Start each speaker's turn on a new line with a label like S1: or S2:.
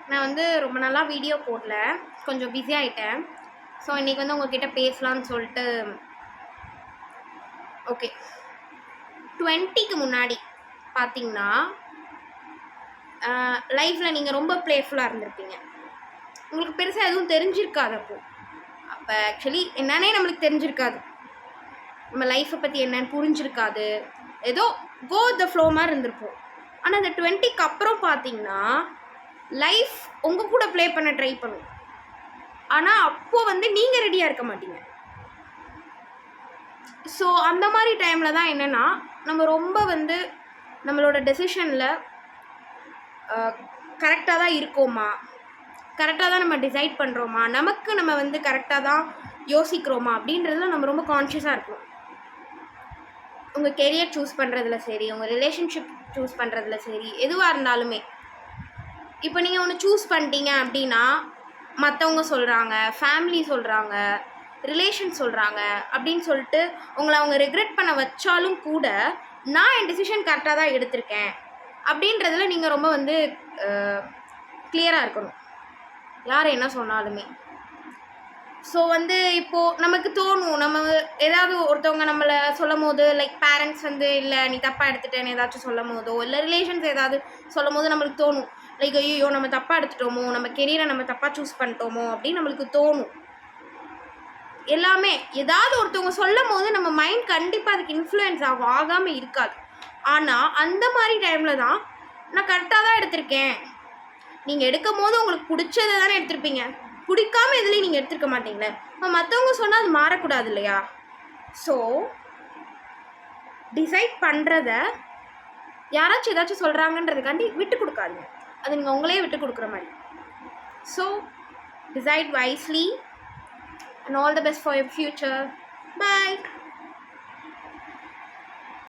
S1: நான் வந்து ரொம்ப நாளாக வீடியோ போடல, கொஞ்சம் பிஸி ஆகிட்டேன். ஸோ இன்றைக்கி வந்து உங்கள்கிட்ட பேசலான்னு சொல்லிட்டு. ஓகே, 20க்கு முன்னாடி பார்த்தீங்கன்னா லைஃப்பில் நீங்கள் ரொம்ப ப்ளேஃபுல்லாக இருந்திருப்பீங்க. உங்களுக்கு பெருசாக எதுவும் தெரிஞ்சிருக்காது. அப்போ ஆக்சுவலி என்னன்னே நம்மளுக்கு தெரிஞ்சிருக்காது. நம்ம லைஃப்பை பற்றி என்னன்னு புரிஞ்சிருக்காது. ஏதோ கோ த ஃப்ளோ மாதிரி இருந்திருப்போம். ஆனால் அந்த 20க்கு அப்புறம் பார்த்தீங்கன்னா லைஃப் உங்கள் கூட ப்ளே பண்ண ட்ரை பண்ணும். ஆனால் அப்போது வந்து நீங்கள் ரெடியாக இருக்க மாட்டீங்க. ஸோ அந்த மாதிரி டைமில் தான் என்னென்னா நம்ம ரொம்ப வந்து நம்மளோட டெசிஷனில் கரெக்டாக தான் இருக்கோமா, கரெக்டாக தான் நம்ம டிசைட் பண்ணுறோமா, நமக்கு நம்ம வந்து கரெக்டாக தான் யோசிக்கிறோமா அப்படின்றதுல நம்ம ரொம்ப கான்ஷியஸாக இருக்கணும். உங்கள் கெரியர் சூஸ் பண்ணுறதுல சரி, உங்கள் ரிலேஷன்ஷிப் சூஸ் பண்ணுறதுல சரி, எதுவாக இருந்தாலுமே. இப்போ நீங்கள் ஒன்று சூஸ் பண்ணிட்டீங்க அப்படின்னா மற்றவங்க சொல்கிறாங்க, ஃபேமிலி சொல்கிறாங்க, ரிலேஷன் சொல்கிறாங்க அப்படின்னு சொல்லிட்டு உங்களை அவங்க ரெக்ரெட் பண்ண வச்சாலும் கூட நான் என் டெசிஷன் கரெக்டாக தான் எடுத்திருக்கேன் அப்படின்றதுல நீங்கள் ரொம்ப வந்து கிளியராக இருக்கணும், யார் என்ன சொன்னாலுமே. ஸோ வந்து இப்போது நமக்கு தோணும், நம்ம ஏதாவது ஒருத்தவங்க நம்மளை சொல்லும் போது, லைக் பேரண்ட்ஸ் வந்து இல்லை நீ தப்பாக எடுத்துட்டேன்னு ஏதாச்சும் சொல்லும் போதோ, இல்லை ரிலேஷன்ஸ் ஏதாவது சொல்லும் போது நம்மளுக்கு தோணும், லைக் ஐயோ நம்ம தப்பாக எடுத்துட்டோமோ, நம்ம கெரியரை நம்ம தப்பாக சூஸ் பண்ணிட்டோமோ அப்படின்னு நம்மளுக்கு தோணும். எல்லாமே ஏதாவது ஒருத்தவங்க சொல்லும் போது நம்ம மைண்ட் கண்டிப்பாக அதுக்கு இன்ஃப்ளூயன்ஸ் ஆகாமல் இருக்காது. ஆனால் அந்த மாதிரி டைமில் தான் நான் கரெக்டாக தான் எடுத்திருக்கேன். நீங்கள் எடுக்கும் போது உங்களுக்கு பிடிச்சதை தானே எடுத்திருப்பீங்க, பிடிக்காமல் எதுலேயும் நீங்கள் எடுத்துருக்க மாட்டீங்களே. மற்றவங்க சொன்னால் அது மாறக்கூடாது இல்லையா? ஸோ டிசைட் பண்ணுறத யாராச்சும் ஏதாச்சும் சொல்கிறாங்கன்றதுக்காண்டி விட்டு கொடுக்காதீங்க. அது நீங்கள் உங்களே விட்டு கொடுக்குற மாதிரி. So decide wisely and all the best for your future. Bye.